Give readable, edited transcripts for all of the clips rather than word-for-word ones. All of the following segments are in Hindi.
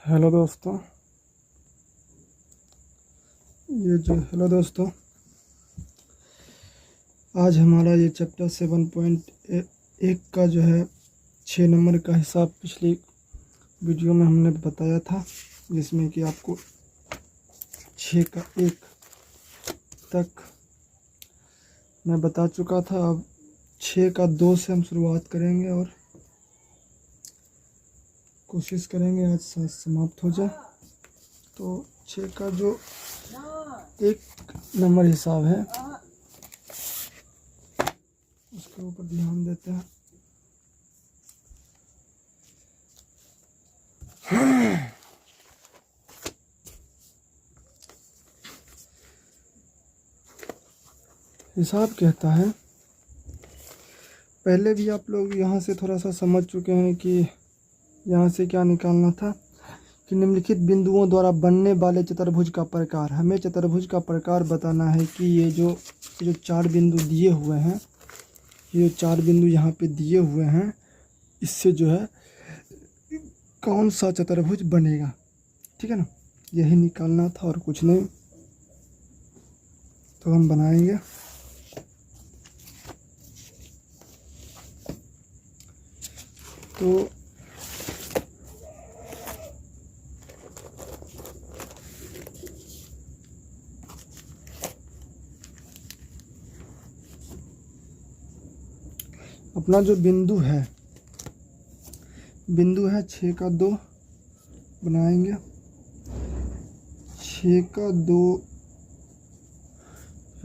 हेलो दोस्तों। हेलो दोस्तों, आज हमारा ये चैप्टर 7.1 का जो है 6 नंबर का हिसाब पिछली वीडियो में हमने बताया था, जिसमें कि आपको 6 का 1 तक मैं बता चुका था। अब 6 का 2 से हम शुरुआत करेंगे और कोशिश करेंगे आज समाप्त हो जाए। तो 6 का जो 1 नंबर हिसाब है उसके ऊपर ध्यान देते हैं। हिसाब कहता है, पहले भी आप लोग यहाँ से थोड़ा सा समझ चुके हैं कि यहाँ से क्या निकालना था कि निम्नलिखित बिंदुओं द्वारा बनने वाले चतुर्भुज का प्रकार। हमें चतुर्भुज का प्रकार बताना है कि ये जो 4 बिंदु दिए हुए हैं, ये 4 बिंदु यहाँ पे दिए हुए हैं, इससे जो है कौन सा चतुर्भुज बनेगा। ठीक है ना, यही निकालना था और कुछ नहीं। तो हम बनाएंगे। तो अपना जो बिंदु है 6 का 2 बनाएंगे। 6 का 2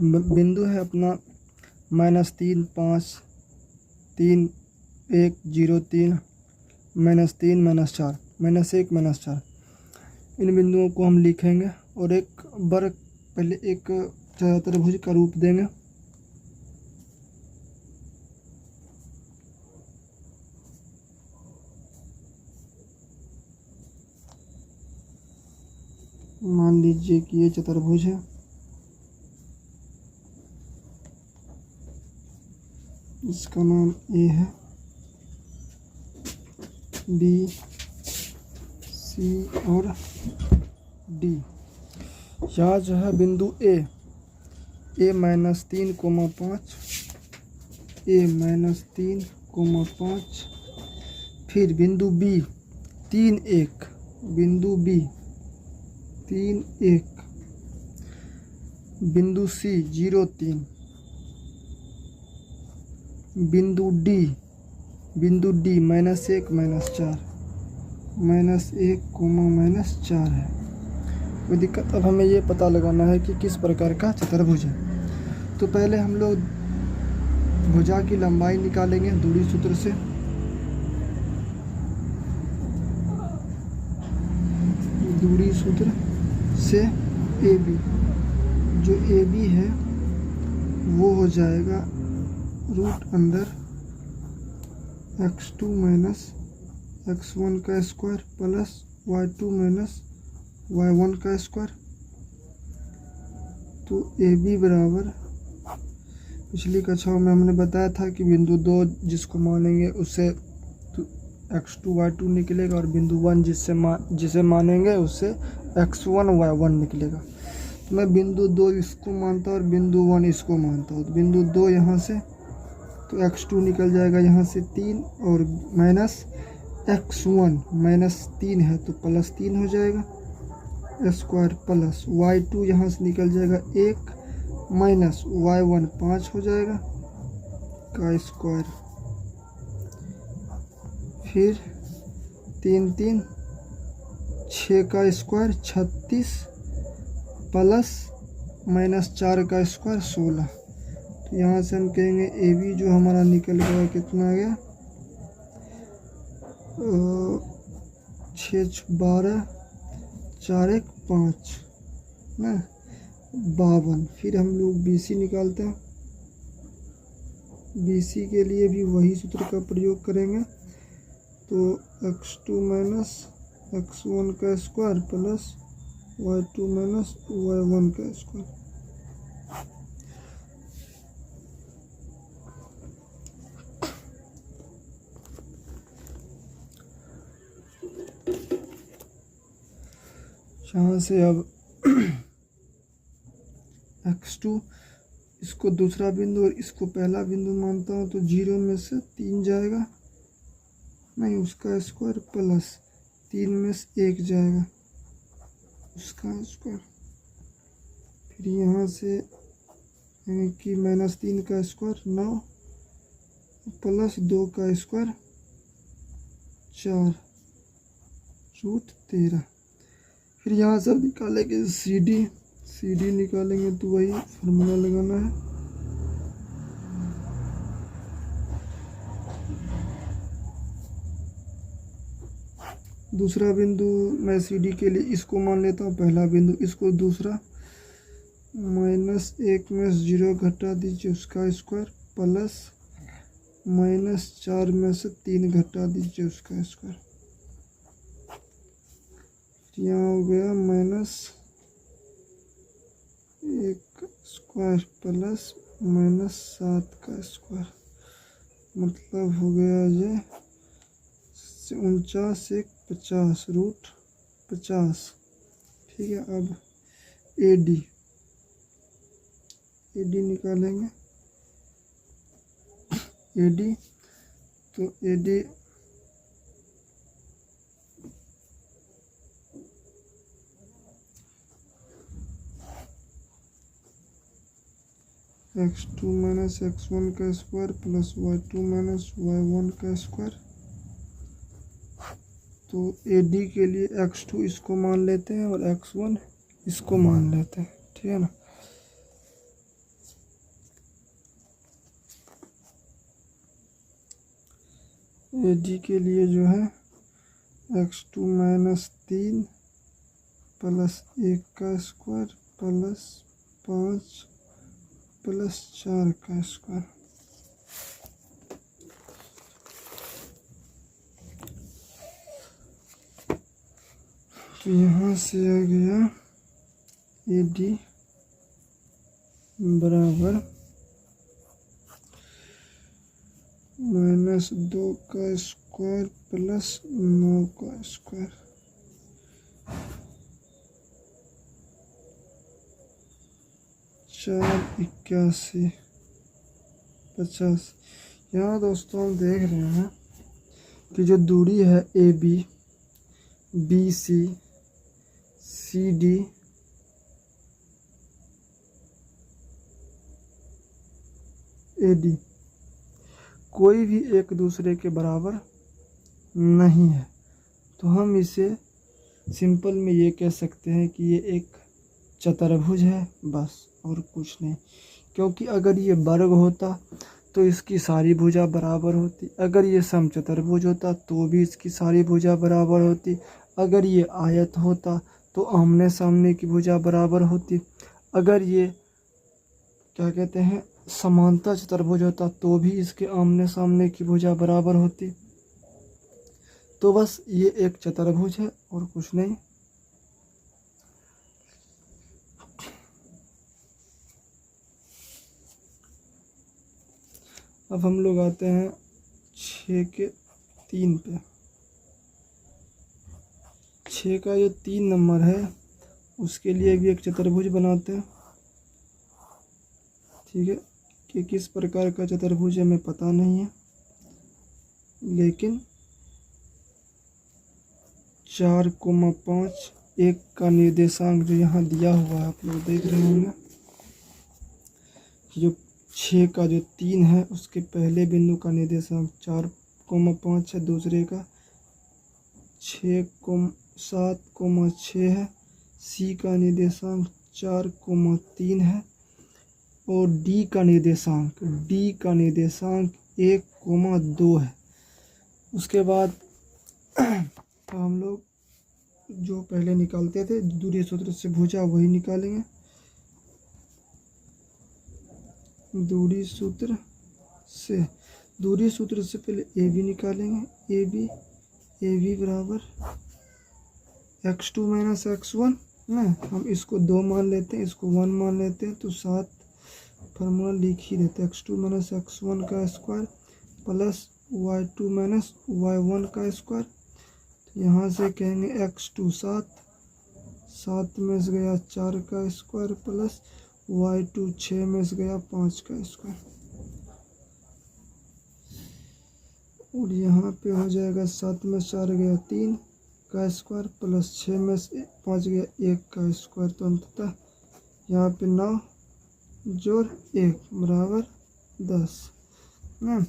बिंदु है अपना -3 5 3 1 0 3 -3 -4 -1 -4। इन बिंदुओं को हम लिखेंगे और एक वर्ग पहले एक चतुर्भुज का रूप देंगे। मान लीजिए कि ये चतुर्भुज है, इसका नाम ए है, बी सी और डी। यहाँ जो है बिंदु ए -3, 5, ए -3, 5। फिर बिंदु बी 3 1, बिंदु बी 3 1। बिंदु सी 0 3। बिंदु डी -1 -4, -1, -4 है। कोई दिक्कत। अब हमें ये पता लगाना है कि किस प्रकार का चतुर्भुज है। तो पहले हम लोग भुजा की लंबाई निकालेंगे दूरी सूत्र से। दूरी सूत्र से ए बी, जो ए बी है वो हो जाएगा √अंदर x2 - x1 का स्क्वायर प्लस y2 - y1 का स्क्वायर। तो ए बी बराबर, पिछली कक्षाओं में हमने बताया था कि बिंदु 2 जिसको मानेंगे उससे x2 y2 निकलेगा, और बिंदु 1 जिसे मानेंगे उससे x1 y1 निकलेगा। तो मैं बिंदु 2 इसको मानता हूँ और बिंदु 1 इसको मानता हूँ। तो बिंदु 2 यहाँ से, तो x2 निकल जाएगा यहाँ से 3, और -x1 -3 है तो +3 हो जाएगा स्क्वायर, प्लस y2 यहाँ से निकल जाएगा 1 -y1 5 हो जाएगा का स्क्वायर। फिर 3 3 6 का स्क्वायर 36 प्लस -4 का स्क्वायर 16। तो यहाँ से हम कहेंगे ए बी जो हमारा निकल गया कितना आ गया 6 12 4 1 5 ना 52। फिर हम लोग बी सी निकालते हैं। बी सी के लिए भी वही सूत्र का प्रयोग करेंगे। तो x2 - x1 का स्क्वायर प्लस y2 - y1 का स्क्वायर। यहाँ से अब x2 इसको दूसरा बिंदु और इसको पहला बिंदु मानता हूँ, तो 0 में से 3 जाएगा, नहीं उसका स्क्वायर प्लस 3 में से 1 जाएगा उसका स्क्वायर, फिर यहाँ से यानी कि -3 का स्क्वायर 9 प्लस 2 का स्क्वायर 4 रूट 13। फिर यहाँ से निकालेंगे सी डी निकालेंगे तो वही फार्मूला लगाना है। दूसरा बिंदु मैं सी डी के लिए इसको मान लेता हूँ पहला बिंदु, इसको दूसरा, -1 में 0 घटा दीजिए उसका स्क्वायर प्लस -4 में से 3 घटा दीजिए उसका स्क्वायर, यहाँ हो गया -1 स्क्वायर प्लस -7 का स्क्वायर, मतलब हो गया ये 49 1 50 रूट 50। ठीक है, अब ए डी निकालेंगे। A D x2 minus x1 का square plus y2 minus y1 का स्क्वायर। तो ए डी के लिए x2 इसको मान लेते हैं और x1 इसको मान लेते हैं, ठीक है ना। ए डी के लिए जो है x2 माइनस 3 प्लस 1 का स्क्वायर प्लस 5 प्लस 4 का स्क्वायर। तो यहाँ से आ गया ए डी बराबर -2 का स्क्वायर प्लस 9 का स्क्वायर। चार 81 50। यहाँ दोस्तों हम देख रहे हैं कि जो दूरी है A B B C C D A D कोई भी एक दूसरे के बराबर नहीं है, तो हम इसे सिंपल में ये कह सकते हैं कि ये एक चतुर्भुज है, बस और कुछ नहीं। क्योंकि अगर ये वर्ग होता तो इसकी सारी भुजा बराबर होती, अगर ये समचतुर्भुज होता तो भी इसकी सारी भुजा बराबर होती, अगर ये आयत होता तो आमने सामने की भुजा बराबर होती, अगर ये क्या कहते हैं समांतर चतुर्भुज होता तो भी इसके आमने सामने की भुजा बराबर होती। तो बस ये एक चतुर्भुज है और कुछ नहीं। अब हम लोग आते हैं 6 के 3 पे। 6 का जो 3 नंबर है उसके लिए भी एक चतुर्भुज बनाते हैं, ठीक है। कि किस प्रकार का चतुर्भुज हमें पता नहीं है, लेकिन 4,5 1 का निर्देशांक जो यहाँ दिया हुआ है आप लोग देख रहे होंगे। जो 6 का जो 3 है उसके पहले बिंदु का निर्देशांक 4,5 है, दूसरे का 6,7,6 है, सी का निर्देशांक 4,3 है और डी का निर्देशांक 1,2 है। उसके बाद हम लोग जो पहले निकालते थे दूरी सूत्र से भुजा वही निकालेंगे। दूरी सूत्र से पहले ए बी निकालेंगे। ए बी बराबर x2 माइनस x1 ना, हम इसको 2 मान लेते हैं, इसको 1 मान लेते हैं, तो 7 फार्मूला लिख ही देते हैं। x2 माइनस x1 का square plus y2 minus y1 का स्क्वायर। तो यहाँ से कहेंगे x2 7 7 में से गया 4 का स्क्वायर प्लस y2 6 में से गया 5 का स्क्वायर, और यहाँ पे हो जाएगा 7 में 4 गया 3 का स्क्वायर प्लस 6 में से 5 गया 1 का स्क्वायर। तो अंततः यहाँ पे 9 जोड़ 1 बराबर 10 ना।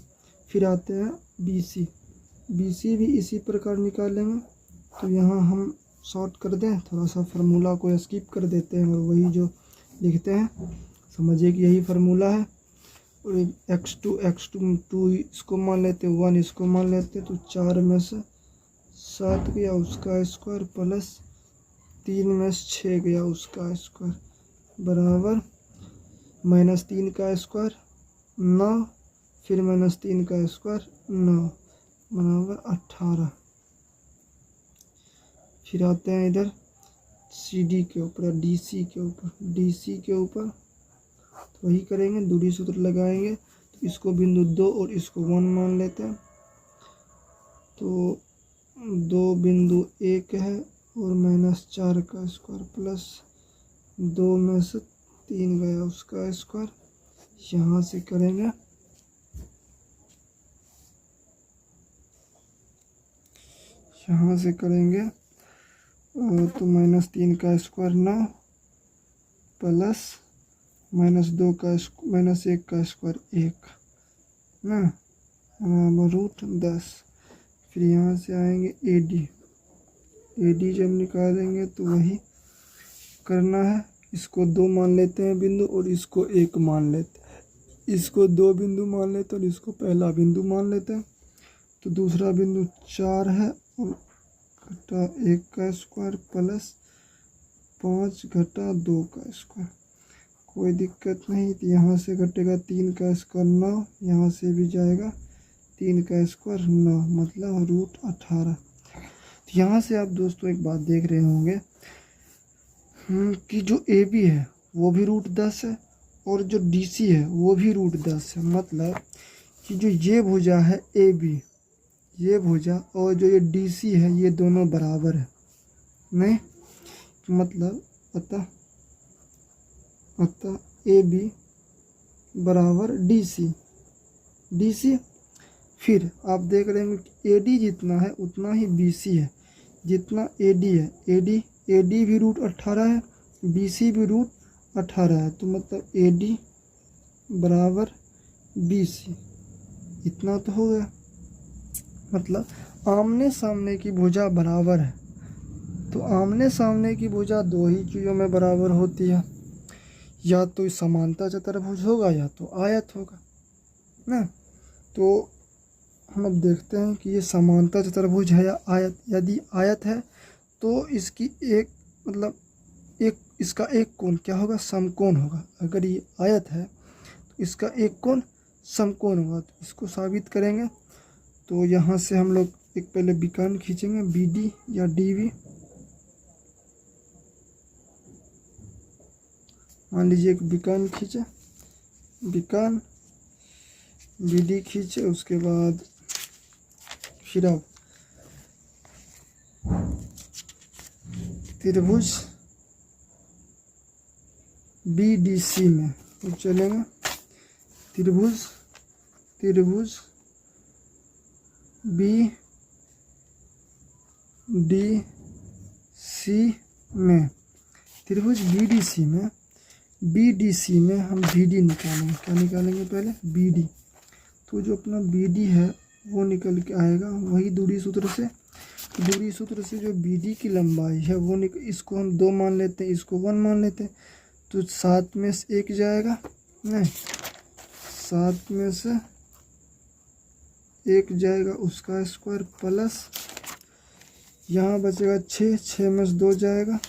फिर आते हैं BC। BC भी इसी प्रकार निकालेंगे। तो यहाँ हम शॉर्ट कर दें, थोड़ा सा फार्मूला को स्किप कर देते हैं और वही जो लिखते हैं समझिए कि यही फार्मूला है। और x2 इसको मान लेते, 1 इसको मान लेते, तो 4 में से 7 गया उसका स्क्वायर प्लस 3 में से 6 गया उसका स्क्वायर बराबर -3 का स्क्वायर 9, फिर -3 का स्क्वायर 9 बराबर 18। फिर आते हैं इधर CD के ऊपर, DC के ऊपर तो वही करेंगे, दूरी सूत्र लगाएंगे। तो इसको बिंदु 2 और इसको 1 मान लेते हैं। तो 2 बिंदु 1 है और -4 का स्क्वायर प्लस 2 में से 3 गया उसका स्क्वायर, यहाँ से करेंगे तो -3 का स्क्वायर 9 प्लस -1 का स्क्वायर 1 ना बराबर √10। फिर यहाँ से आएंगे AD जब निकालेंगे तो वही करना है। इसको 2 मान लेते हैं बिंदु और इसको 1 मान लेते हैं। इसको 2 बिंदु मान लेते हैं और इसको पहला बिंदु मान लेते हैं। तो दूसरा बिंदु 4 है और घटा 1 का स्क्वायर प्लस 5 घटा 2 का स्क्वायर, कोई दिक्कत नहीं। तो यहाँ से घटेगा 3 का स्क्वायर 9, यहाँ से भी जाएगा 3 का स्क्वायर 9 मतलब √18। तो यहाँ से आप दोस्तों एक बात देख रहे होंगे कि जो AB है वो भी √10 है और जो DC है वो भी √10 है। मतलब कि जो ये भुजा है AB, ये भुजा और जो ये DC है ये दोनों बराबर है नहीं, मतलब अतः AB बराबर DC। फिर आप देख रहे हैं कि AD जितना है उतना ही BC है, जितना AD है AD भी √18 है, BC भी √18 है। तो मतलब AD बराबर BC, इतना तो हो गया। मतलब आमने सामने की भुजा बराबर है। तो आमने सामने की भुजा 2 ही चीज़ों में बराबर होती है, या तो समांतर चतुर्भुज होगा या तो आयत होगा ना। तो हम अब देखते हैं कि ये समांतर चतुर्भुज है या आयत। यदि आयत है तो इसकी इसका एक कोण क्या होगा, समकोण होगा। अगर ये आयत है तो इसका एक कोण समकोण होगा। तो इसको साबित करेंगे। तो यहाँ से हम लोग एक पहले विकर्ण खींचेंगे BD या DV। मान लीजिए एक विकर्ण खींचे, विकर्ण BD खींचे, उसके बाद फिर अब त्रिभुज BDC में तो चलेंगे। त्रिभुज BDC में, त्रिभुज BDC में हम BD निकालेंगे। क्या निकालेंगे पहले BD। तो जो अपना BD है वो निकल के आएगा वही दूरी सूत्र से। दूरी सूत्र से जो BD की लंबाई है वो इसको हम 2 मान लेते हैं, इसको 1 मान लेते हैं। तो 7 में से 1 जाएगा नहीं, 7 में से 1 जाएगा उसका स्क्वायर प्लस यहाँ बचेगा 6 में से 2 जाएगा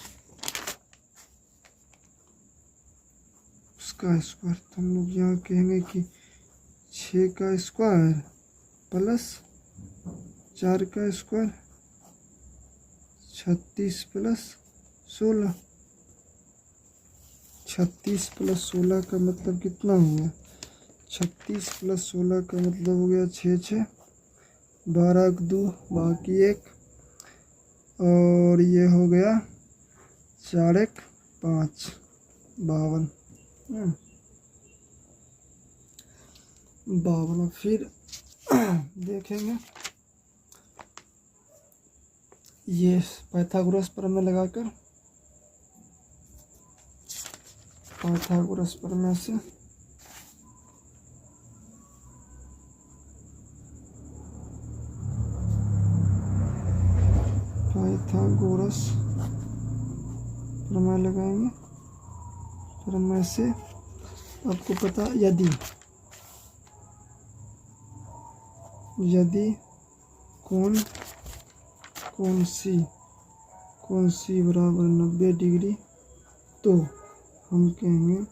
उसका स्क्वायर। तो हम लोग यहाँ कहेंगे कि 6 का स्क्वायर प्लस 4 का स्क्वायर 36 प्लस 16। 36 प्लस 16 का मतलब कितना हुआ, 36 प्लस 16 का मतलब हो गया 6 12 2 बाकी 1 और ये हो गया 4 1 5 52। 52। फिर देखेंगे ये पाइथागोरस प्रमेय लगाकर, पाइथागोरस प्रमेय से पाइथागोरस प्रमेय लगाएंगे। प्रमेय से आपको पता, यदि कोण सी बराबर 90 डिग्री, तो हम कहेंगे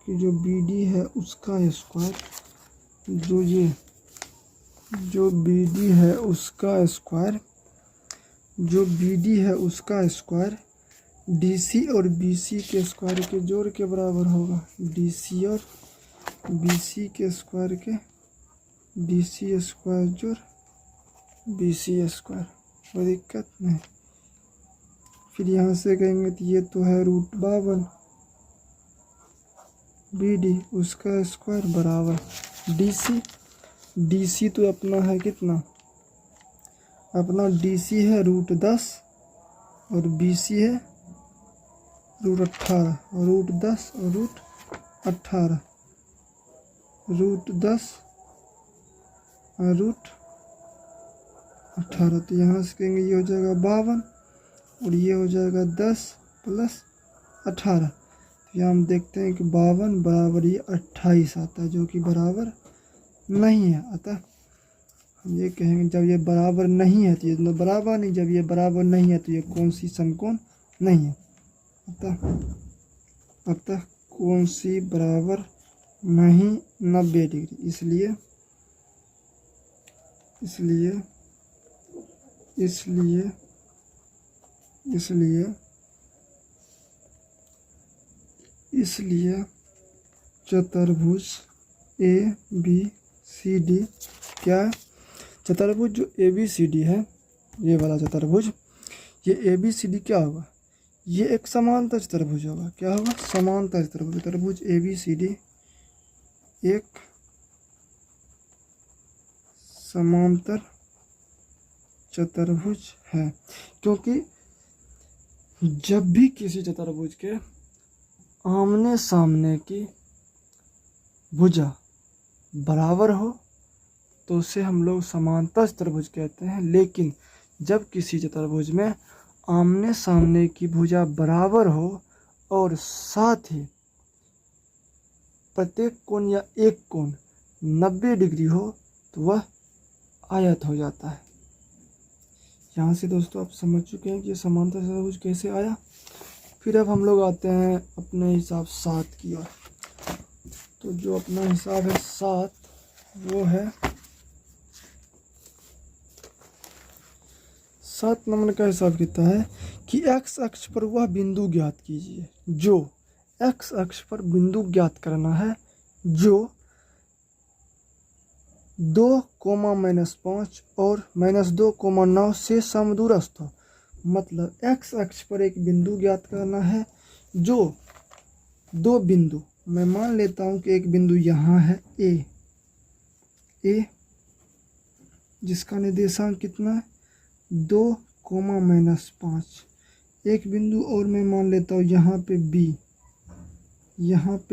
कि जो BD है उसका स्क्वायर, जो BD है उसका स्क्वायर DC और BC के स्क्वायर के जोड़ के बराबर होगा। DC और BC के स्क्वायर के DC स्क्वायर जोड़ BC स्क्वायर, कोई दिक्कत नहीं। फिर यहाँ से कहेंगे तो ये तो है √52, BD उसका स्क्वायर बराबर DC तो अपना है कितना, अपना DC है √10 और BC है √18, √10 और √18, √10 और √18। तो यहाँ से कहेंगे ये हो जाएगा 52 और ये हो जाएगा 10 + 18। तो यहाँ हम देखते हैं कि 52 बराबर ये 28 आता है, जो कि बराबर नहीं है। अतः हम ये कहेंगे जब ये बराबर नहीं है तो ये दोनों बराबर नहीं, जब ये बराबर नहीं है तो ये कौन सी समकोण नहीं है। अतः कौन सी बराबर नहीं 90 डिग्री, इसलिए चतुर्भुज ABCD क्या है? चतुर्भुज जो ABCD है, ये वाला चतुर्भुज, ये ABCD क्या होगा, ये एक समांतर चतुर्भुज होगा। क्या होगा? समांतर चतुर्भुज। चतुर्भुज ABCD एक समांतर चतुर्भुज है, क्योंकि जब भी किसी चतुर्भुज के आमने सामने की भुजा बराबर हो तो उसे हम लोग समांतर चतुर्भुज कहते हैं। लेकिन जब किसी चतुर्भुज में आमने सामने की भुजा बराबर हो और साथ ही प्रत्येक कोण या एक कोण 90 डिग्री हो तो वह आयत हो जाता है। यहाँ से दोस्तों आप समझ चुके हैं कि ये समांतर चतुर्भुज कैसे आया। फिर अब हम लोग आते हैं अपने हिसाब 7 की ओर। तो जो अपना हिसाब है 7, वो है 7 नंबर का हिसाब कितना है कि x अक्ष पर वह बिंदु ज्ञात कीजिए, जो x अक्ष पर बिंदु ज्ञात करना है जो 2,-5 और -2,9 से समदूरस्थ हो। मतलब x अक्ष पर एक बिंदु ज्ञात करना है जो दो बिंदु, मैं मान लेता हूं कि एक बिंदु यहाँ है A जिसका निर्देशांक कितना है 2,-5। एक बिंदु और मैं मान लेता हूँ यहाँ पे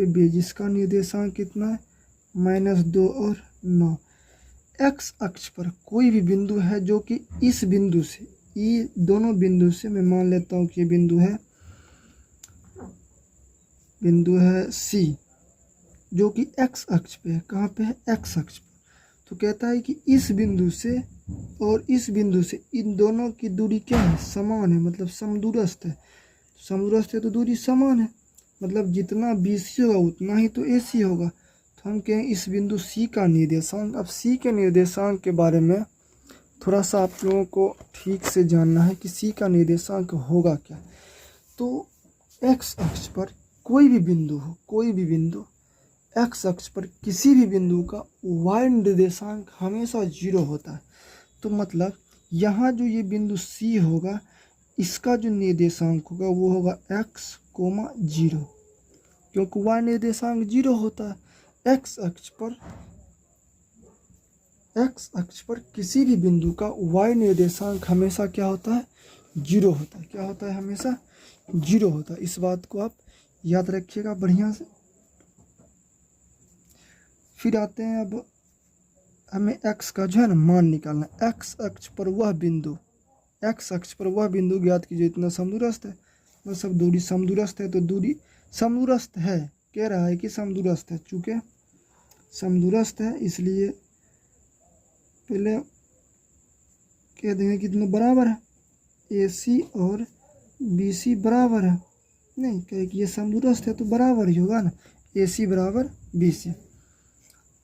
B जिसका निर्देशांक कितना है -2 और 9। x अक्ष पर कोई भी बिंदु है जो कि इस बिंदु से, ये दोनों बिंदु से मैं मान लेता हूँ कि ये बिंदु है C, जो कि x अक्ष पे है। कहाँ पे है? x अक्ष पे। तो कहता है कि इस बिंदु से और इस बिंदु से इन दोनों की दूरी क्या है? समान है, मतलब समदूरस्थ है। समदूरस्थ है तो दूरी समान है, मतलब जितना BC होगा उतना ही तो AC होगा। तो हम कहें इस बिंदु C का निर्देशांक। अब C के निर्देशांक के बारे में थोड़ा सा आप लोगों को ठीक से जानना है कि C का निर्देशांक होगा क्या। तो x अक्ष पर कोई भी बिंदु हो, कोई भी बिंदु x अक्ष पर किसी भी बिंदु का y निर्देशांक हमेशा 0 होता है। तो मतलब यहाँ जो ये बिंदु C होगा, इसका जो निर्देशांक होगा वो होगा x, 0, क्योंकि y निर्देशांक 0 होता है। x अक्ष पर किसी भी बिंदु का y निर्देशांक हमेशा क्या होता है, 0 होता है। क्या होता है, हमेशा 0 होता है। इस बात को आप याद रखिएगा बढ़िया से। फिर आते हैं, अब हमें x का जो है ना मान निकालना है। x अक्ष पर वह बिंदु ज्ञात कीजिए इतना समदूरस्थ है, तो सब दूरी समदूरस्थ है, तो दूरी समदूरस्थ है, कह रहा है कि समदूरस्थ है। चूँकि समदूरस्थ है इसलिए पहले कह देंगे कितने बराबर है, AC और BC बराबर है। नहीं, कहे कि ये समदूरस्थ है तो बराबर ही होगा ना, AC बराबर BC।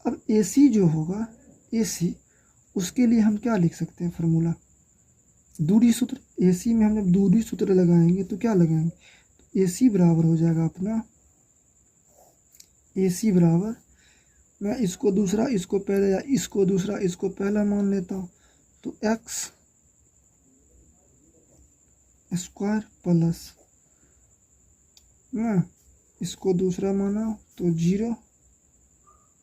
अब AC जो होगा, AC उसके लिए हम क्या लिख सकते हैं फार्मूला, दूरी सूत्र। AC में हम जब दूरी सूत्र लगाएंगे तो क्या लगाएंगे, तो AC बराबर हो जाएगा अपना, AC बराबर, मैं इसको दूसरा इसको पहले या इसको दूसरा इसको पहला मान लेता हूँ, तो x स्क्वायर प्लस, ना इसको दूसरा माना तो 0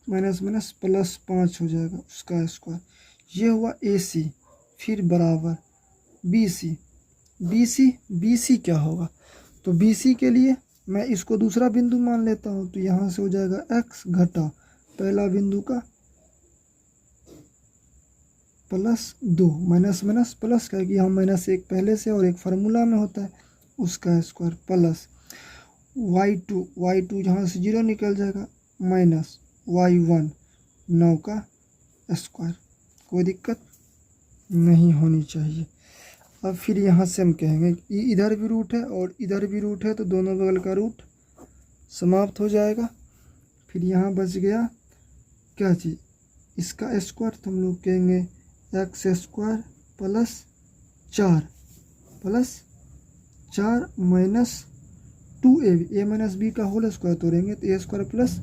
माइनस माइनस प्लस 5 हो जाएगा उसका स्क्वायर। ये हुआ AC। फिर बराबर BC क्या होगा, तो BC के लिए मैं इसको दूसरा बिंदु मान लेता हूँ, तो यहाँ से हो जाएगा x घटा पहला बिंदु का प्लस 2, माइनस माइनस प्लस का, कि यहाँ -1 पहले से और एक फार्मूला में होता है, उसका स्क्वायर प्लस y2 जहाँ से 0 निकल जाएगा, माइनस y1 9 का स्क्वायर। कोई दिक्कत नहीं होनी चाहिए। अब फिर यहाँ से हम कहेंगे कि इधर भी रूट है और इधर भी रूट है, तो दोनों बगल का रूट समाप्त हो जाएगा। फिर यहाँ बच गया क्या चीज़, इसका स्क्वायर, तो हम लोग कहेंगे x square plus 4 minus 2ab, a minus B का होल स्क्वायर तोड़ेंगे तो a square plus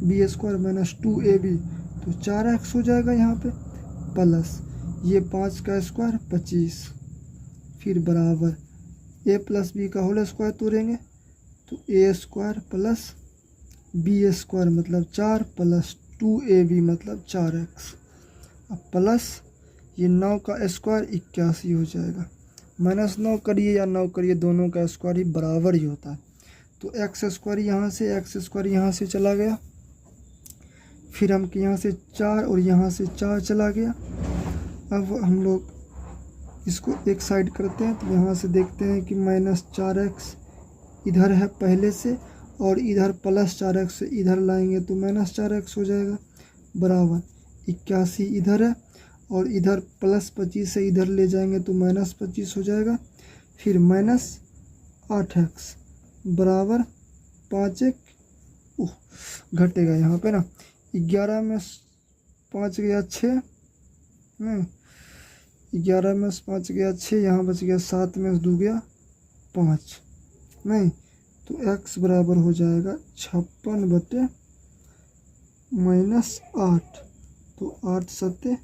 b square minus 2ab, तो 4x हो जाएगा यहाँ पे, प्लस ये 5 का स्क्वायर 25, फिर बराबर a प्लस बी का होल स्क्वायर तोड़ेंगे तो a square plus b square मतलब 4 प्लस 2ab मतलब 4x, अब प्लस ये 9 का स्क्वायर 81 हो जाएगा, माइनस 9 करिए या 9 करिए दोनों का स्क्वायर ही बराबर ही होता है। तो x स्क्वायर यहाँ से, x स्क्वायर यहाँ से चला गया, फिर हम यहाँ से 4 और यहाँ से 4 चला गया। अब हम लोग इसको एक साइड करते हैं, तो यहाँ से देखते हैं कि -4x इधर है पहले से, और इधर +4x इधर लाएंगे तो -4x हो जाएगा, बराबर 81 इधर है, और इधर +25 से इधर ले जाएंगे तो -25 हो जाएगा, फिर -8x बराबर 5x घटेगा यहाँ पे ना, 11 में 5 गया 6, 11 में 5 गया 6, यहाँ बच गया 7 में 2 गया 5, नहीं तो x बराबर हो जाएगा 56 बटे -8, तो 8 सत्ते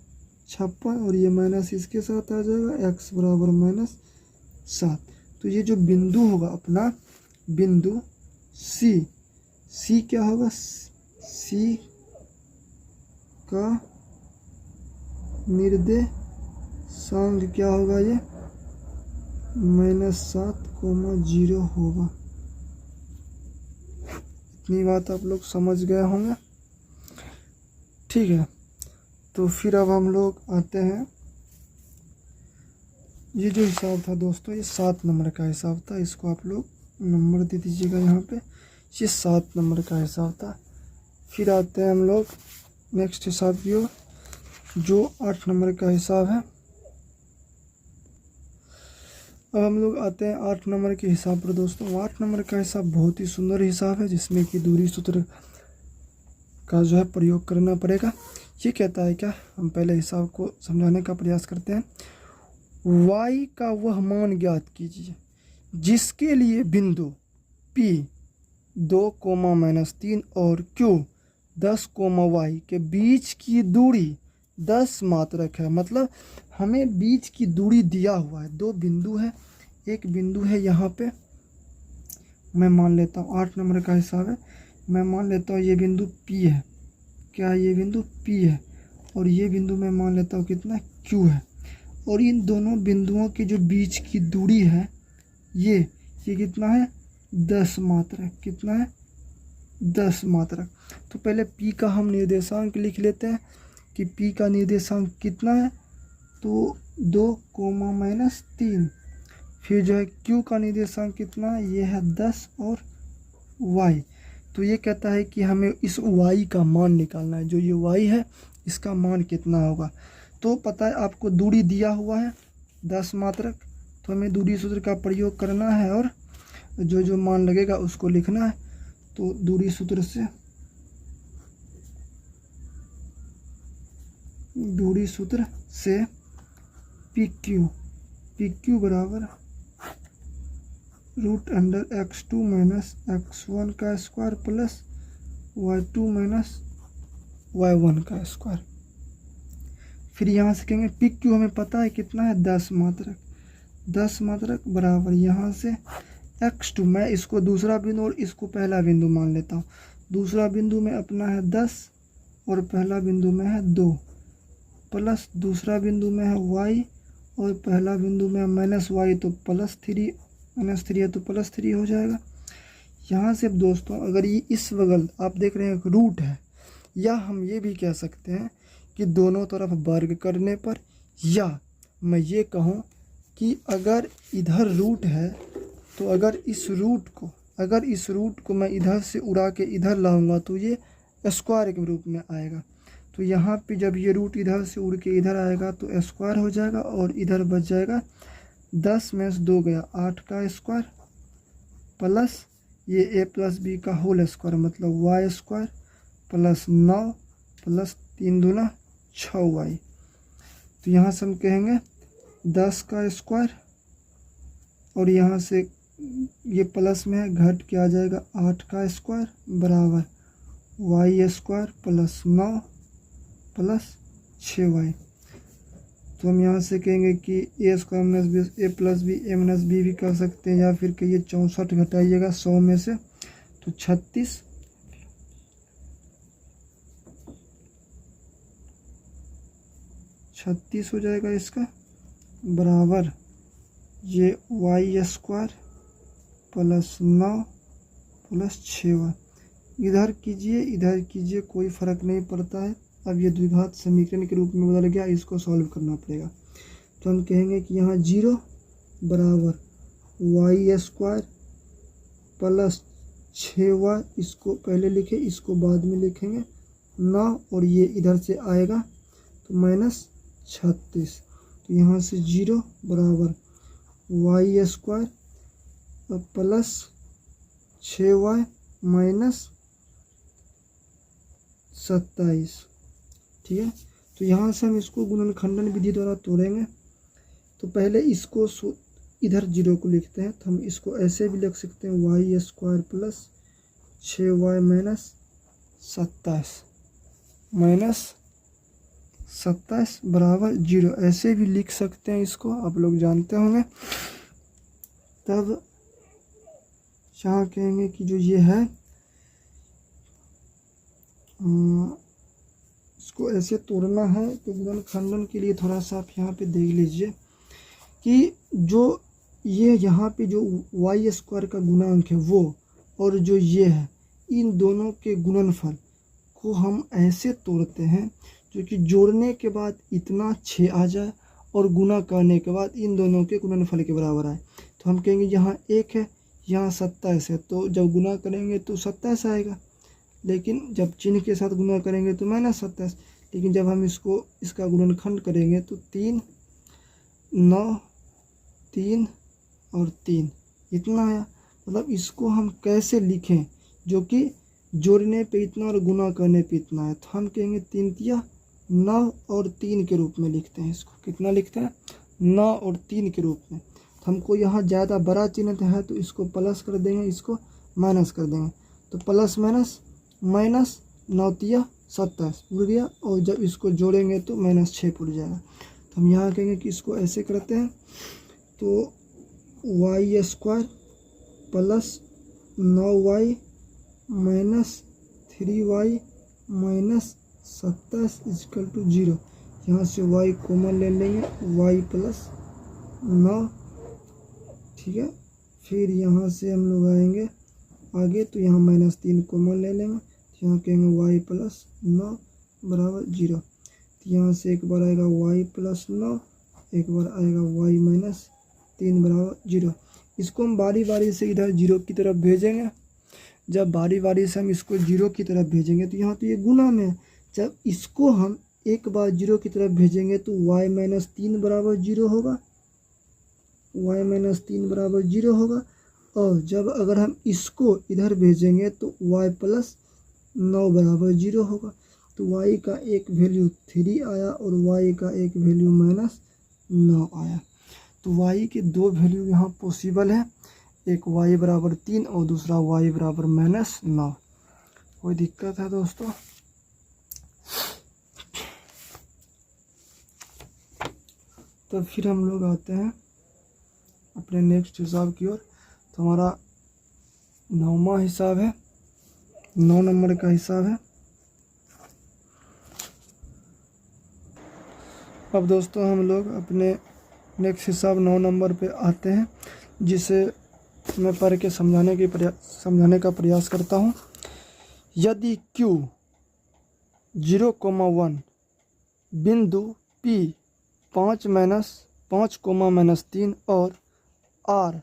56, और ये माइनस इसके साथ आ जाएगा, x बराबर -7। तो ये जो बिंदु होगा अपना बिंदु C क्या होगा, C का निर्देशांक क्या होगा, ये -7,0 होगा। इतनी बात आप लोग समझ गए होंगे, ठीक है। तो फिर अब हम लोग आते हैं, ये जो हिसाब था दोस्तों ये 7 नंबर का हिसाब था, इसको आप लोग नंबर दे दीजिएगा यहाँ पे, ये 7 नंबर का हिसाब था। फिर आते हैं हम लोग नेक्स्ट हिसाब की ओर, जो 8 नंबर का हिसाब है। अब हम लोग आते हैं 8 नंबर के हिसाब पर दोस्तों। 8 नंबर का हिसाब बहुत ही सुंदर हिसाब है, जिसमें कि दूरी सूत्र का जो है प्रयोग करना पड़ेगा। ये कहता है क्या, हम पहले हिसाब को समझाने का प्रयास करते हैं। y का वह मान ज्ञात कीजिए जिसके लिए बिंदु P 2,-3 और Q 10, y के बीच की दूरी 10 मात्रक है। मतलब हमें बीच की दूरी दिया हुआ है, दो बिंदु है, एक बिंदु है यहाँ पे, मैं मान लेता हूँ 8 नंबर का हिसाब है, मैं मान लेता हूँ ये बिंदु P है। क्या ये बिंदु P है? और ये बिंदु मैं मान लेता हूँ कितना Q है। और इन दोनों बिंदुओं के जो बीच की दूरी है ये कितना है 10 मात्रक। कितना है 10 मात्रक। तो पहले P का हम निर्देशांक लिख लेते हैं कि P का निर्देशांक कितना है, तो 2, -3। फिर जो है Q का निर्देशांक कितना है, ये है 10 और Y। तो ये कहता है कि हमें इस Y का मान निकालना है, जो ये Y है इसका मान कितना होगा। तो पता है आपको दूरी दिया हुआ है 10 मात्रक, तो हमें दूरी सूत्र का प्रयोग करना है और जो मान लगेगा उसको लिखना है। तो दूरी सूत्र से PQ बराबर √(x2 - x1) का स्क्वायर प्लस y2 - y1 का स्क्वायर। फिर यहाँ से कहेंगे PQ हमें पता है कितना है 10 मात्रक। 10 मात्रक बराबर यहाँ से x2, मैं इसको दूसरा बिंदु और इसको पहला बिंदु मान लेता हूँ। दूसरा बिंदु में अपना है 10 और पहला बिंदु में है 2, प्लस दूसरा बिंदु में है y और पहला बिंदु में है -y, तो +3, -3 है तो +3 हो जाएगा। यहाँ से दोस्तों अगर ये इस बगल आप देख रहे हैं एक रूट है, या हम ये भी कह सकते हैं कि दोनों तरफ वर्ग करने पर, या मैं ये कहूँ कि अगर इधर रूट है तो अगर इस रूट को मैं इधर से उड़ा के इधर लाऊंगा तो ये स्क्वायर के रूप में आएगा। तो यहाँ पे जब ये रूट इधर से उड़ के इधर आएगा तो स्क्वायर हो जाएगा और इधर बच जाएगा 10 में से 2 गया 8 का स्क्वायर, प्लस ये a + b का होल स्क्वायर मतलब y स्क्वायर, प्लस 9 प्लस 3 दूना 6y। तो यहाँ से हम कहेंगे 10 का स्क्वायर और यहाँ से ये प्लस में है घट के आ जाएगा 8 का स्क्वायर बराबर y square plus 9 plus 6y। तो हम यहाँ से कहेंगे कि a square -b a + b a - b भी कर सकते हैं, या फिर कहिए 64 घटाइएगा 100 में से तो 36 हो जाएगा इसका, बराबर ये y square plus 9 plus 6y। इधर कीजिए कोई फ़र्क नहीं पड़ता है। अब ये द्विघात समीकरण के रूप में बदल गया, इसको सॉल्व करना पड़ेगा। तो हम कहेंगे कि यहाँ 0 बराबर y स्क्वायर प्लस 6y, इसको पहले लिखे इसको बाद में लिखेंगे 9, और ये इधर से आएगा तो -36। तो यहाँ से 0 बराबर y स्क्वायर प्लस 6y -27। ठीक है, तो यहाँ से हम इसको गुणनखंडन विधि द्वारा तोड़ेंगे। तो पहले इसको इधर 0 को लिखते हैं, तो हम इसको ऐसे भी लिख सकते हैं y स्क्वायर प्लस 6y -27 बराबर 0, ऐसे भी लिख सकते हैं इसको, आप लोग जानते होंगे। तब यहाँ कहेंगे कि जो ये है इसको ऐसे तोड़ना है। तो गुणनखंडन के लिए थोड़ा सा आप यहाँ पे देख लीजिए कि जो ये यहाँ पे जो y स्क्वायर का गुणांक है वो, और जो ये है, इन दोनों के गुणनफल को हम ऐसे तोड़ते हैं जो कि जोड़ने के बाद इतना 6 आ जाए और गुना करने के बाद इन दोनों के गुणनफल के बराबर आए। तो हम कहेंगे यहाँ 1 है, यहाँ 27 है, तो जब गुना करेंगे तो 27 आएगा, लेकिन जब चिन्ह के साथ गुना करेंगे तो -27। लेकिन जब हम इसका गुणनखंड करेंगे तो 3, 9, 3 और 3 इतना आया। मतलब इसको हम कैसे लिखें जो कि जोड़ने पे इतना और गुना करने पे इतना है। तो हम कहेंगे 3 तिया 9 और 3 के रूप में लिखते हैं इसको। कितना लिखते हैं? 9 और 3 के रूप में। तो हमको यहाँ ज़्यादा बड़ा चिन्ह है तो इसको प्लस कर देंगे, इसको माइनस कर देंगे। तो प्लस माइनस 9 तिया 27 उड़ गया, और जब इसको जोड़ेंगे तो -6 उड़ जाएगा। तो हम यहाँ कहेंगे कि इसको ऐसे करते हैं। तो y square plus 9y minus 3y minus 27 equal to 0। यहाँ से y कॉमन ले लेंगे, y प्लस 9, ठीक है। फिर यहाँ से हम लोग आएंगे आगे, तो यहाँ -3 कॉमन ले लेंगे, तो यहाँ कहेंगे y प्लस 9 बराबर 0। तो यहाँ से एक बार आएगा y प्लस 9, एक बार आएगा y माइनस 3 बराबर 0। इसको हम बारी बारी से इधर 0 की तरफ भेजेंगे। जब बारी बारी से हम इसको 0 की तरफ भेजेंगे तो यहाँ तो ये गुना में है। जब इसको हम एक बार 0 की तरफ भेजेंगे तो y माइनस 3 बराबर 0 होगा, y माइनस 3 बराबर 0 होगा। और जब अगर हम इसको इधर भेजेंगे तो y प्लस 9 बराबर 0 होगा। तो y का एक वैल्यू 3 आया और y का एक वैल्यू -9 आया। तो y के दो वैल्यू यहाँ पॉसिबल है, एक y बराबर 3 और दूसरा y बराबर -9। कोई दिक्कत है दोस्तों? तो फिर हम लोग आते हैं अपने नेक्स्ट हिसाब की ओर। तो हमारा 9वां हिसाब है, 9 नंबर का हिसाब है। अब दोस्तों हम लोग अपने नेक्स्ट हिसाब 9 नंबर पे आते हैं, जिसे मैं पढ़ के समझाने का प्रयास करता हूँ। यदि Q 0,1 बिंदु P 5 -3 और R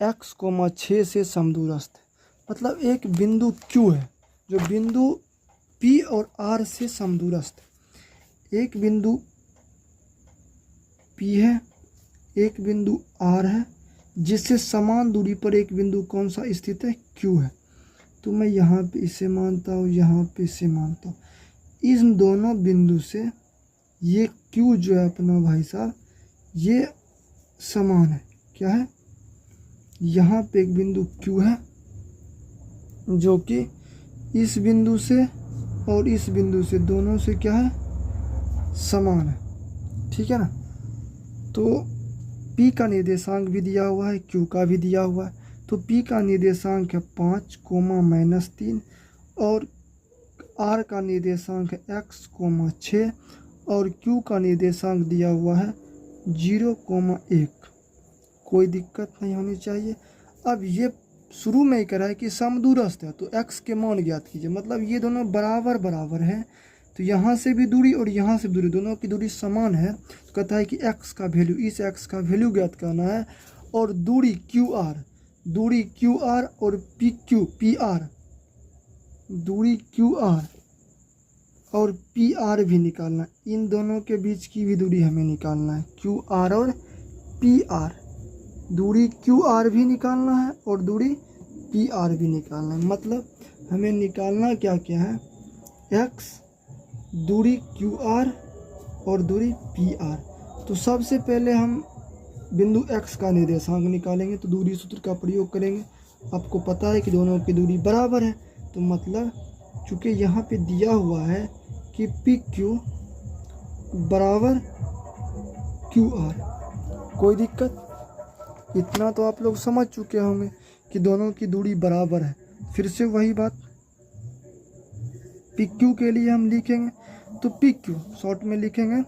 x, 6 से समदूरस्थ है। मतलब एक बिंदु Q है जो बिंदु P और R से समदूरस्थ है। एक बिंदु P है, एक बिंदु R है, जिससे समान दूरी पर एक बिंदु कौन सा स्थित है? Q है। तो मैं यहाँ पे इसे मानता हूँ, यहाँ पे इसे मानता हूँ। इन दोनों बिंदु से ये Q जो है अपना भाई साहब, ये समान है। क्या है? यहाँ पे एक बिंदु Q है जो कि इस बिंदु से और इस बिंदु से दोनों से क्या है? समान है। ठीक है ना? तो P का निर्देशांक भी दिया हुआ है, Q का भी दिया हुआ है। तो P का निर्देशांक है 5, -3 और R का निर्देशांक है x, 6 और Q का निर्देशांक दिया हुआ है 0,1। कोई दिक्कत नहीं होनी चाहिए। अब ये शुरू में ही करा है कि समदूरस्थ है, तो x के मान ज्ञात कीजिए। मतलब ये दोनों बराबर बराबर हैं, तो यहाँ से भी दूरी और यहाँ से भी दूरी, दोनों की दूरी समान है। तो कहता है कि x का वैल्यू, इस x का वैल्यू ज्ञात करना है। और दूरी QR और PR, दूरी QR और PR भी निकालना। इन दोनों के बीच की भी दूरी हमें निकालना है, QR और PR। दूरी QR भी निकालना है और दूरी PR भी निकालना है। मतलब हमें निकालना क्या क्या है? x, दूरी QR और दूरी PR। तो सबसे पहले हम बिंदु x का निर्देशांक निकालेंगे, तो दूरी सूत्र का प्रयोग करेंगे। आपको पता है कि दोनों की दूरी बराबर है, तो मतलब चूँकि यहाँ पे दिया हुआ है कि PQ बराबर QR। कोई दिक्कत? इतना तो आप लोग समझ चुके होंगे कि दोनों की दूरी बराबर है। फिर से वही बात, PQ के लिए हम लिखेंगे तो PQ शॉर्ट में लिखेंगे।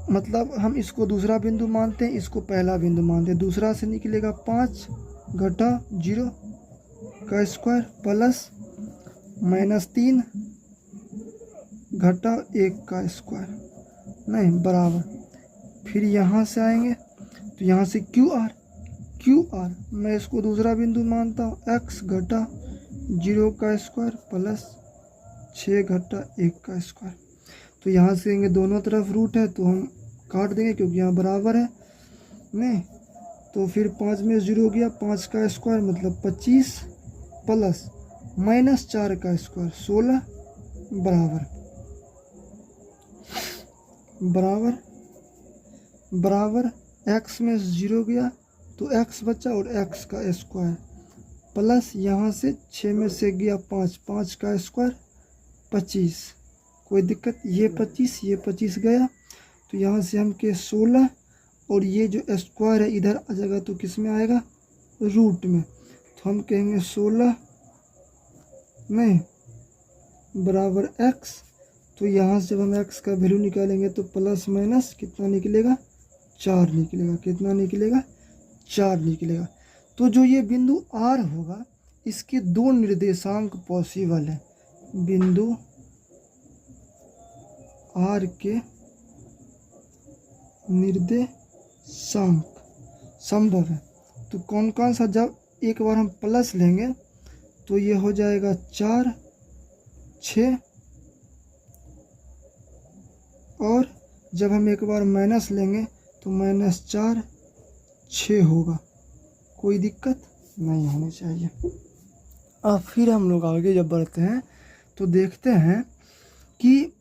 मतलब हम इसको दूसरा बिंदु मानते हैं, इसको पहला बिंदु मानते हैं। दूसरा से निकलेगा 5 घटा 0 का स्क्वायर प्लस -3 घटा 1 का स्क्वायर, नहीं बराबर। फिर यहाँ से आएंगे तो यहाँ से QR मैं इसको दूसरा बिंदु मानता हूँ, x घटा 0 का स्क्वायर प्लस 6 घटा 1 का स्क्वायर। तो यहाँ से आएंगे, दोनों तरफ रूट है तो हम काट देंगे क्योंकि यहाँ बराबर है नहीं। तो फिर 5 में 0 गया, 5 का स्क्वायर मतलब 25 प्लस -4 का स्क्वायर 16 बराबर x में 0 गया तो x बचा और x का स्क्वायर प्लस यहाँ से 6 में से गया 5 का स्क्वायर 25। कोई दिक्कत? ये 25 गया, तो यहाँ से हम के 16 और ये जो स्क्वायर है इधर आ जाएगा तो किस में आएगा, रूट में। तो हम कहेंगे 16 नहीं बराबर x। तो यहाँ से जब हम x का वैल्यू निकालेंगे तो प्लस माइनस कितना निकलेगा, 4 निकलेगा। कितना निकलेगा, 4 निकलेगा। तो जो ये बिंदु R होगा इसके दो निर्देशांक पॉसिबल है। बिंदु R के निर्देशांक संभव है। तो कौन कौन सा, जब एक बार हम प्लस लेंगे तो ये हो जाएगा 4 6, और जब हम एक बार माइनस लेंगे तो -4 6 होगा। कोई दिक्कत नहीं होनी चाहिए। अब फिर हम लोग आगे जब बढ़ते हैं तो देखते हैं कि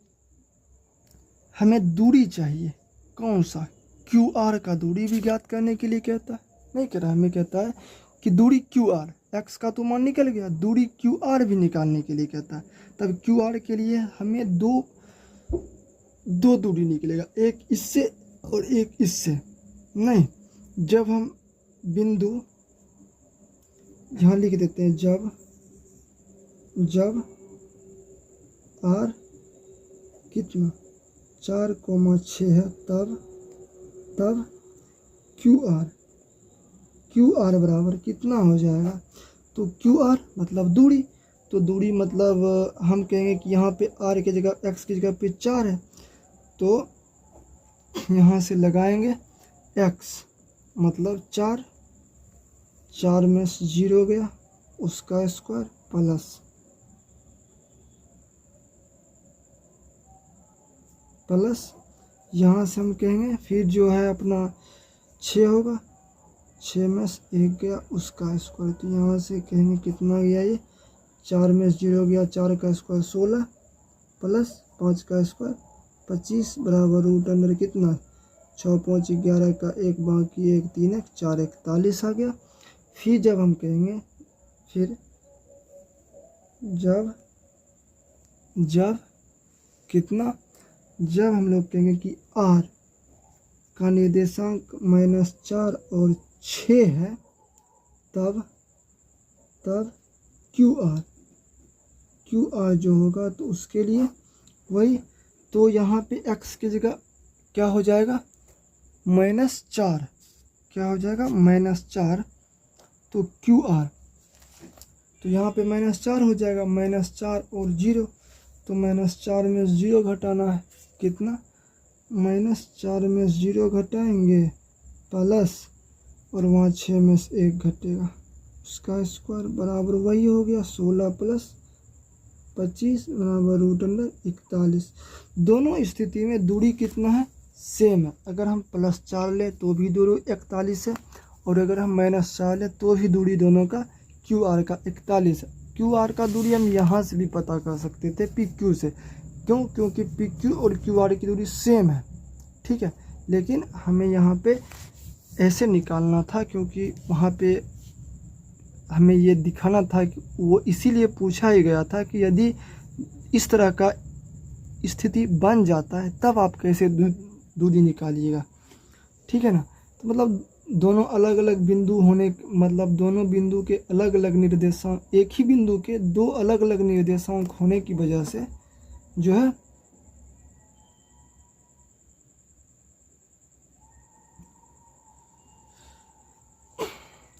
हमें दूरी चाहिए। कौन सा, QR का दूरी भी ज्ञात करने के लिए कहता है, नहीं कह रहा, हमें कहता है कि दूरी QR, x का तो मान निकल गया, दूरी QR भी निकालने के लिए कहता है। तब QR के लिए हमें दो दूरी निकलेगा, एक इससे और एक इससे। नहीं, जब हम बिंदु यहाँ लिख देते हैं, जब R कितना 4,6 है तब QR बराबर कितना हो जाएगा। तो QR मतलब दूरी, तो दूरी मतलब हम कहेंगे कि यहाँ पे R की जगह x की जगह पे 4 है, तो यहाँ से लगाएंगे x मतलब 4 में से 0 गया, उसका स्क्वायर प्लस यहाँ से हम कहेंगे फिर जो है अपना 6 होगा, 6 में से 1 गया, उसका स्क्वायर। तो यहाँ से कहेंगे कितना गया, ये 4 में से 0 गया, 4 का स्क्वायर 16 प्लस 5 का स्क्वायर 25 बराबर रूट अंडर कितना 6 5 11 का 1 बाकी 1 3 1 4 41 आ गया। फिर जब हम कहेंगे, फिर जब कितना, जब हम लोग कहेंगे कि R का निर्देशांक -4 और 6 है, तब QR जो होगा तो उसके लिए वही, तो यहाँ पे x की जगह क्या हो जाएगा, -4, क्या हो जाएगा -4, तो QR, तो यहाँ पे -4 हो जाएगा, -4 और 0, तो -4 में 0 घटाना है, कितना -4 में 0 घटाएंगे प्लस, और वहाँ 6 में से 1 घटेगा, उसका स्क्वायर बराबर वही हो गया 16 प्लस 25 बराबर रूट अंडर 41। दोनों स्थिति में दूरी कितना है, सेम है। अगर हम +4 ले तो भी दूरी 41 है, और अगर हम -4 ले तो भी दूरी दोनों का QR का 41 है। QR का दूरी हम यहाँ से भी पता कर सकते थे PQ से, क्यों, क्योंकि PQ और QR की दूरी सेम है, ठीक है। लेकिन हमें यहाँ पे ऐसे निकालना था, क्योंकि वहाँ पे हमें ये दिखाना था कि वो इसीलिए पूछा ही गया था कि यदि इस तरह का स्थिति बन जाता है तब आप कैसे दूरी निकालिएगा, ठीक है ना। तो मतलब दोनों अलग अलग बिंदु होने, मतलब दोनों बिंदु के अलग अलग निर्देशांक, एक ही बिंदु के दो अलग अलग निर्देशांक होने की वजह से जो है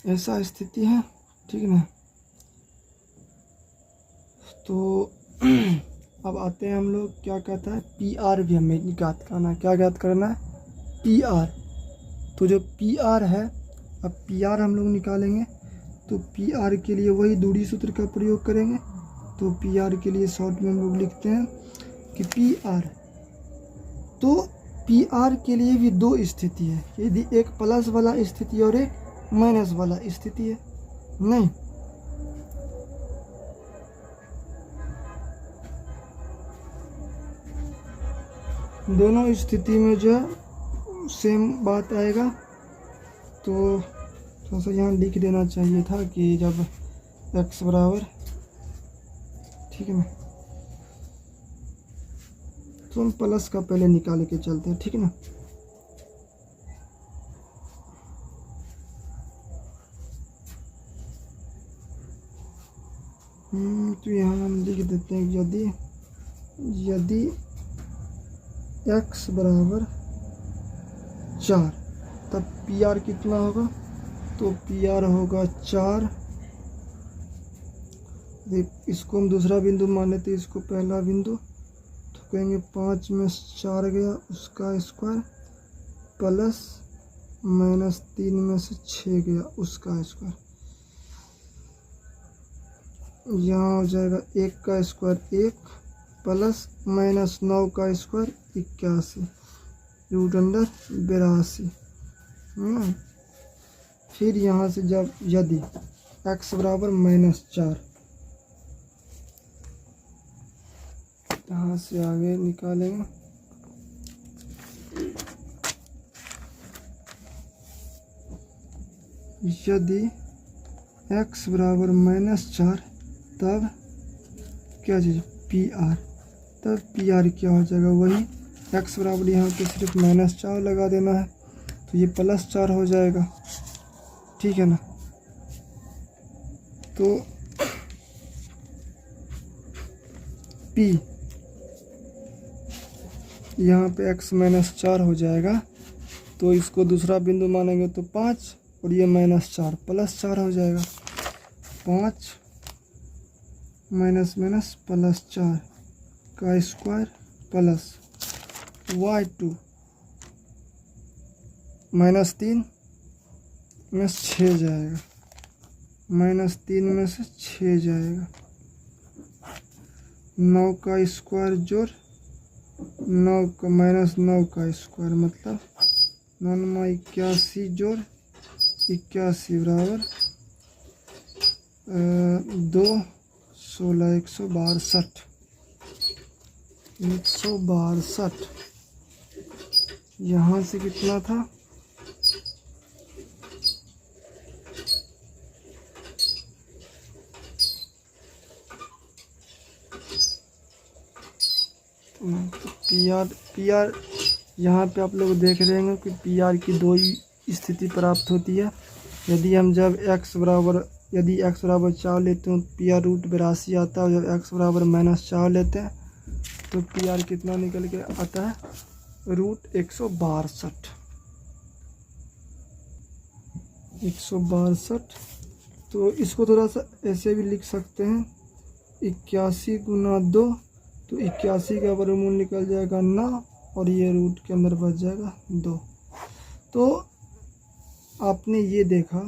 ऐसा स्थिति है, ठीक है ना। तो अब आते हैं हम लोग, क्या कहता है PR भी हमें ज्ञात करना है। क्या ज्ञात करना है, PR। तो जो PR है, अब PR हम लोग निकालेंगे, तो PR के लिए वही दूरी सूत्र का प्रयोग करेंगे। तो PR के लिए शॉर्ट में हम लोग लिखते हैं कि PR, तो PR के लिए भी दो स्थिति है, यदि एक प्लस वाला स्थिति और एक माइनस वाला स्थिति है, नहीं दोनों स्थिति में जो है सेम बात आएगा। तो थोड़ा सा यहाँ लिख देना चाहिए था कि जब x बराबर, ठीक है ना, तो हम प्लस का पहले निकाल के चलते हैं, ठीक है ना। तो यहाँ हम लिख देते हैं यदि x बराबर 4 तब पी आर कितना होगा, तो पी आर होगा 4। इसको हम दूसरा बिंदु मान लेते, इसको पहला बिंदु, तो कहेंगे 5 में 4 गया उसका स्क्वायर प्लस -3 में से 6 गया उसका स्क्वायर। यहाँ हो जाएगा 1 का स्क्वायर 1 प्लस -9 का स्क्वायर 81 √82। फिर यहाँ से जब यदि x बराबर -4, यहाँ से आगे निकालेंगे, यदि x बराबर -4 तब क्या चीज़ पी आर, तब पी आर क्या हो जाएगा, वही x बराबर यहाँ पे सिर्फ -4 लगा देना है तो ये +4 हो जाएगा, ठीक है ना। तो P यहाँ पे x -4 हो जाएगा, तो इसको दूसरा बिंदु मानेंगे तो 5 और ये -4 +4 हो जाएगा। 5 +4 का स्क्वायर प्लस y2 -3 में 6 जाएगा, -3 में से 6 जाएगा। 9 का स्क्वायर जोड़ 9 का -9 का स्क्वायर मतलब 9 में 81 जोड़ 81 बराबर 2 16 162। यहाँ से कितना था, पी आर यहाँ पे आप लोग देख रहे हैं कि पी आर की दो ही स्थिति प्राप्त होती है। यदि हम जब x बराबर 4 लेते हैं पी आर √82 आता है, और जब x बराबर -4 लेते हैं तो पी आर कितना निकल के आता है, √162। तो इसको थोड़ा सा ऐसे भी लिख सकते हैं, 81 गुना 2, तो 81 का वर्गमूल निकल जाएगा 9 और ये रूट के अंदर बच जाएगा 2। तो आपने ये देखा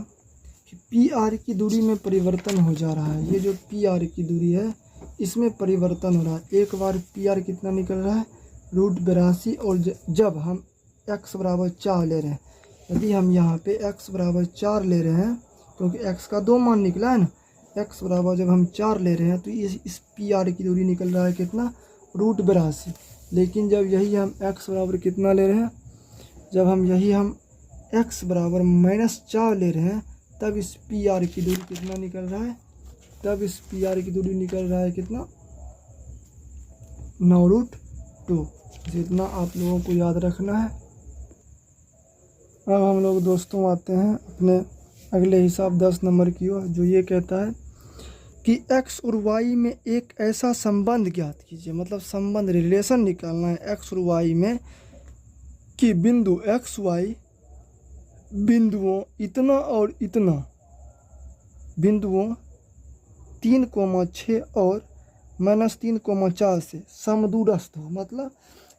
कि पी आर की दूरी में परिवर्तन हो जा रहा है। ये जो पी आर की दूरी है इसमें परिवर्तन हो रहा है। एक बार पी आर कितना निकल रहा है, √82, और जब हम x बराबर 4 ले रहे हैं, यदि हम यहाँ पे x बराबर 4 ले रहे हैं, क्योंकि x का 2 मान निकला है ना, x बराबर जब हम 4 ले रहे हैं तो इस पी आर की दूरी निकल रहा है कितना, √82। लेकिन जब यही हम x बराबर कितना ले रहे हैं, जब हम x बराबर -4 ले रहे हैं, तब इस पी आर की दूरी कितना निकल रहा है, तब इस पी आर की दूरी निकल रहा है कितना, 9√2। जितना आप लोगों को याद रखना है। अब हम लोग दोस्तों आते हैं अपने अगले हिसाब 10 नंबर की ओर, जो ये कहता है कि x और y में एक ऐसा संबंध ज्ञात कीजिए। मतलब संबंध, रिलेशन निकालना है x और y में कि बिंदु x y बिंदुओं इतना और इतना, बिंदुओं 3,6 और -3,4 से समदूरस्थ हो। मतलब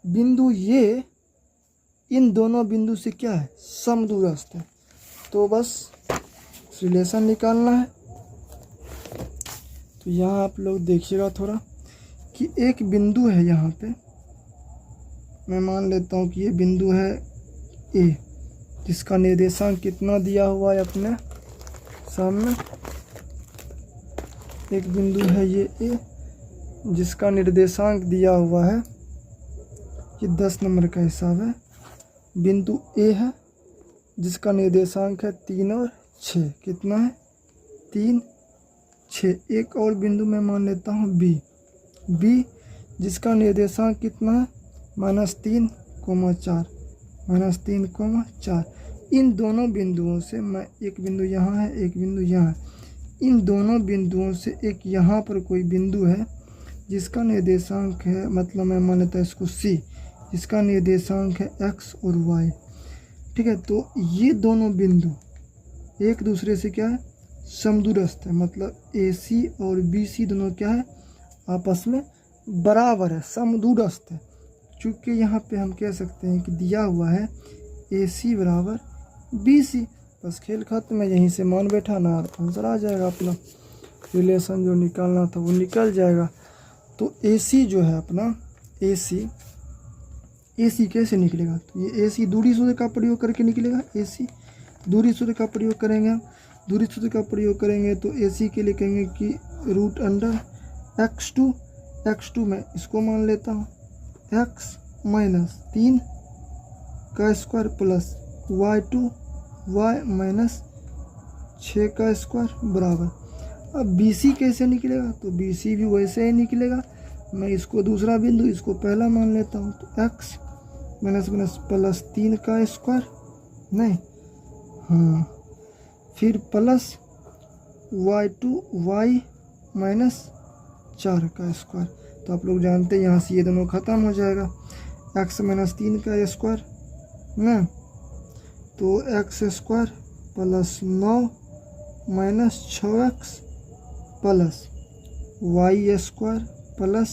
बिंदु ये इन दोनों बिंदु से क्या है, समदूरस्थ है। तो बस रिलेशन निकालना है। तो यहाँ आप लोग देखिएगा थोड़ा कि एक बिंदु है यहाँ पे, मैं मान लेता हूँ कि ये बिंदु है ए, जिसका निर्देशांक कितना दिया हुआ है अपने सामने। एक बिंदु है ये ए, जिसका निर्देशांक दिया हुआ है, ये 10 नंबर का हिसाब है। बिंदु ए है जिसका निर्देशांक है 3 और 6, कितना है, 3 6। एक और बिंदु मैं मान लेता हूँ बी जिसका निर्देशांक कितना है, -3,4 -3,4। इन दोनों बिंदुओं से मैं, एक बिंदु यहाँ है एक बिंदु यहाँ है, इन दोनों बिंदुओं से एक यहाँ पर कोई बिंदु है जिसका निर्देशांक है, मतलब मैं मान लेता इसको C, जिसका निर्देशांक है x और y। ठीक है, तो ये दोनों बिंदु एक दूसरे से क्या है, समदूरस्थ है, मतलब AC और BC दोनों क्या है, आपस में बराबर है, समदूरस्थ है। चूँकि यहाँ पे हम कह सकते हैं कि दिया हुआ है AC बराबर BC, बस खेल खत्म है, यहीं से मान बैठाना और आंसर आ जाएगा, अपना रिलेशन जो निकालना था वो निकल जाएगा। तो AC जो है अपना AC कैसे निकलेगा, तो ये AC दूरी सूत्र का प्रयोग करके निकलेगा। AC दूरी सूत्र का प्रयोग करेंगे हम, दूरी सूत्र का प्रयोग करेंगे तो AC के लिए कहेंगे कि √x2 में इसको मान लेता हूँ x माइनस 3 का square plus y2 y minus 6 का स्क्वायर बराबर। अब BC कैसे निकलेगा, तो BC भी वैसे ही निकलेगा। मैं इसको दूसरा बिंदु, इसको पहला मान लेता हूँ, तो x माइनस प्लस 3 का स्क्वायर, नहीं हाँ, फिर प्लस y2 y माइनस 4 का स्क्वायर। तो आप लोग जानते हैं यहाँ से ये दोनों ख़त्म हो जाएगा, x माइनस 3 का स्क्वायर ना, तो x square plus 9 minus 6x plus y square plus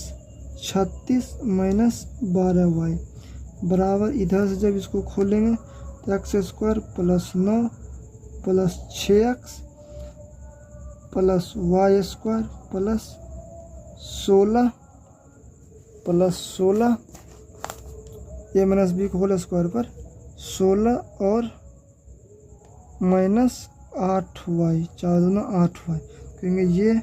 36 minus 12y बराबर, इधर से जब इसको खोलेंगे तो x square plus 9 plus 6x plus y square plus 16 plus 16 ए माइनस बी को होल स्क्वायर पर 16 और माइनस 8y, 4 दूना 8y, कहेंगे ये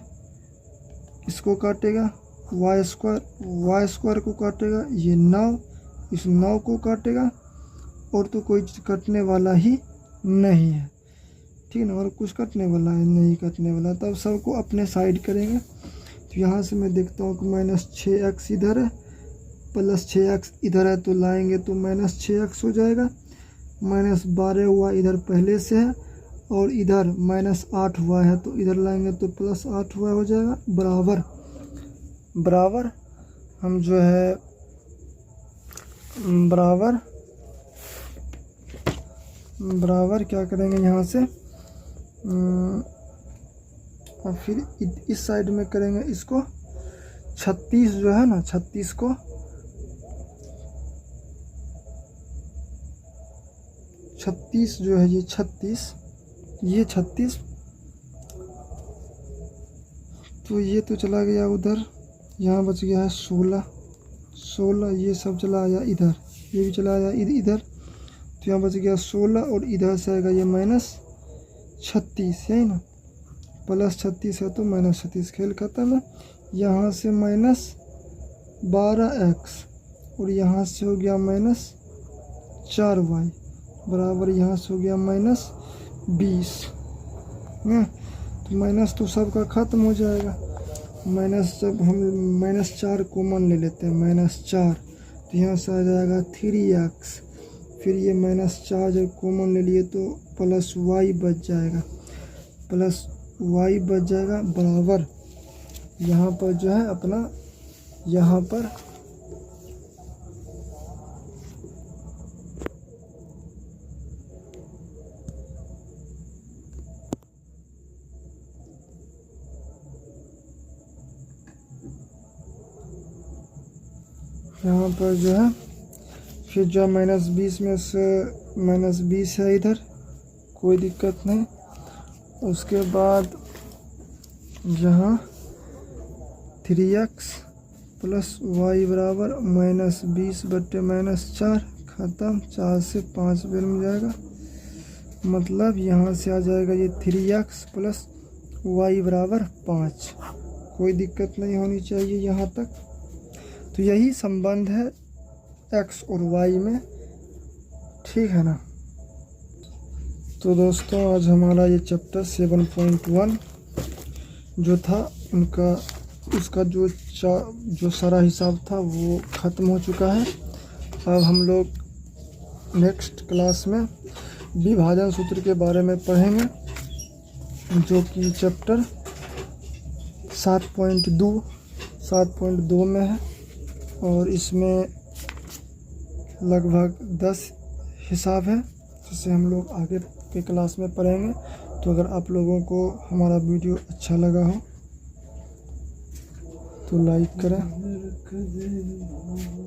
इसको काटेगा, y स्क्वायर को काटेगा, ये 9 इस 9 को काटेगा, और तो कोई चीज़ कटने वाला ही नहीं है, ठीक है ना, और कुछ कटने वाला है नहीं कटने वाला, तब सबको अपने साइड करेंगे। तो यहाँ से मैं देखता हूँ कि माइनस 6x इधर है प्लस 6x इधर है, तो लाएंगे तो माइनस 6x हो जाएगा, माइनस 12y इधर पहले से है, और इधर माइनस 8y है, तो इधर लाएंगे तो प्लस 8y हो जाएगा बराबर हम जो है बराबर क्या करेंगे यहाँ से, और फिर इस साइड में करेंगे इसको 36 जो है ना, 36 को 36 जो है, ये 36 तो ये तो चला गया उधर, यहाँ बच गया है 16 ये सब चला आया इधर, ये भी चला आया इधर, तो यहाँ बच गया 16, और इधर से आएगा ये माइनस 36, यही ना, प्लस 36 है तो माइनस 36, खेल खत्म है। यहाँ से माइनस 12x और यहाँ से हो गया माइनस 4y बराबर, यहाँ से हो गया माइनस 20 ना, तो माइनस तो सबका ख़त्म हो जाएगा। माइनस जब हम माइनस 4 कॉमन ले लेते हैं, माइनस 4, तो यहाँ से आ जाएगा 3x, फिर ये माइनस 4 जब कॉमन ले लिए तो प्लस y बच जाएगा, बराबर यहाँ पर जो है अपना, यहाँ पर जो है, फिर जो माइनस 20 में से माइनस 20 है इधर, कोई दिक्कत नहीं। उसके बाद यहाँ 3x प्लस y बराबर माइनस 20 बट्टे माइनस 4, ख़त्म, 4 से 5 बेर में जाएगा, मतलब यहाँ से आ जाएगा ये 3x प्लस y बराबर 5, कोई दिक्कत नहीं होनी चाहिए यहाँ तक। तो यही संबंध है x और y में, ठीक है ना। तो दोस्तों आज हमारा ये चैप्टर 7.1 जो था उसका जो सारा हिसाब था वो ख़त्म हो चुका है। अब हम लोग नेक्स्ट क्लास में विभाजन सूत्र के बारे में पढ़ेंगे। जो कि चैप्टर 7.2 में है और इसमें लगभग 10 हिसाब है जिसे हम लोग आगे के क्लास में पढ़ेंगे। तो अगर आप लोगों को हमारा वीडियो अच्छा लगा हो तो लाइक करें।